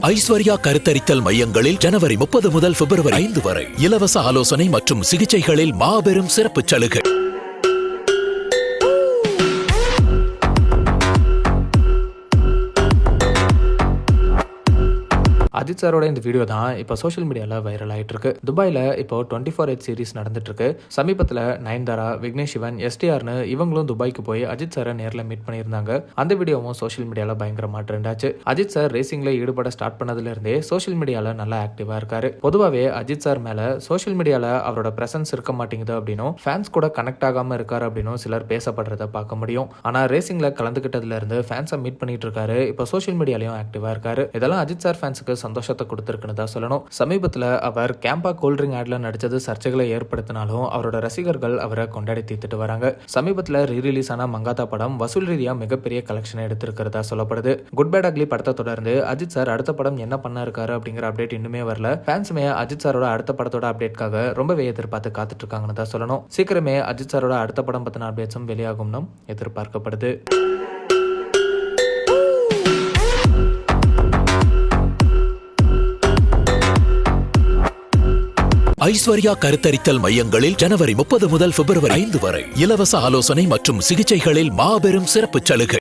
ஐஸ்வர்யா கருத்தரித்தல் மையங்களில் ஜனவரி 30 முதல் பிப்ரவரி 5 வரை இலவச ஆலோசனை மற்றும் சிகிச்சைகளில் மாபெரும் சிறப்பு சலுகை. அஜித் சாரோட இந்த வீடியோ தான் இப்போ சோஷியல் மீடியாவில் வைரல் ஆகிட்டு இருக்கு. துபாயில் இப்போ 24H சீரிஸ் நடந்துட்டு இருக்கு. சமீபத்தில் நயன்தாரா, விக்னேஷ் சிவன், எஸ்டிஆர்னு இவங்களும் துபாய்க்கு போய் அஜித் சாரை நேரில் மீட் பண்ணியிருந்தாங்க. அந்த வீடியோவும் சோஷியல் மீடியாவில் பயங்கரமாக ட்ரெண்ட் ஆச்சு. அஜித் சார் ரேசிங்ல ஈடுபட ஸ்டார்ட் பண்ணதுல இருந்தே சோஷியல் மீடியாவில் நல்லா ஆக்டிவா இருக்காரு. பொதுவாகவே அஜித் சார் மேல சோஷியல் மீடியாவில் அவரோட பிரசன்ஸ் இருக்க மாட்டேங்குது அப்படின்னும் ஃபேன்ஸ் கூட கனெக்ட் ஆகாம இருக்காரு அப்படின்னும் சிலர் பேசப்படுறத பார்க்க முடியும். ஆனா ரேசிங்ல கலந்துகிட்டதுல இருந்து ஃபேன்ஸை மீட் பண்ணிட்டு இருக்காரு. இப்போ சோஷியல் மீடியாலையும் ஆக்டிவா இருக்காரு. இதெல்லாம் அஜித் சார் ஃபேன்ஸுக்கு சந்தோஷத்தை கொடுத்திருக்குன்னு தான் சொல்லணும். சமீபத்தில் அவர் கேம்பா கூல்ட்ரிங்க் ஆட்ல நடிச்சது சர்ச்சைகளை ஏற்படுத்தினாலும் அவரோட ரசிகர்கள் அவரை கொண்டாடி தீர்த்துட்டு வராங்க. சமீபத்தில் ரீரிலீஸ் ஆன மங்காத்தா படம் வசூல் ரீதியா மிகப்பெரிய கலெக்ஷனை எடுத்திருக்கிறதா சொல்லப்படுது. குட் பேட் அக்லி படத்தை தொடர்ந்து அஜித் சார் அடுத்த படம் என்ன பண்ண இருக்காரு அப்படிங்கிற அப்டேட் இன்னுமே வரல. ஃபேன்ஸுமே அஜித் சாரோட அடுத்த படத்தோட அப்டேட்காக ரொம்பவே எதிர்பார்த்து காத்துட்டு இருக்காங்கன்னு தான் சொல்லணும். சீக்கிரமே அஜித் சாரோட அடுத்த படம் பத்தின அப்டேட்ஸும் வெளியாகும்னு எதிர்பார்க்கப்படுது. ஐஸ்வர்யா கருத்தரித்தல் மையங்களில் ஜனவரி 30 முதல் பிப்ரவரி 5 வரை இலவச ஆலோசனை மற்றும் சிகிச்சைகளில் மாபெரும் சிறப்பு சலுகை.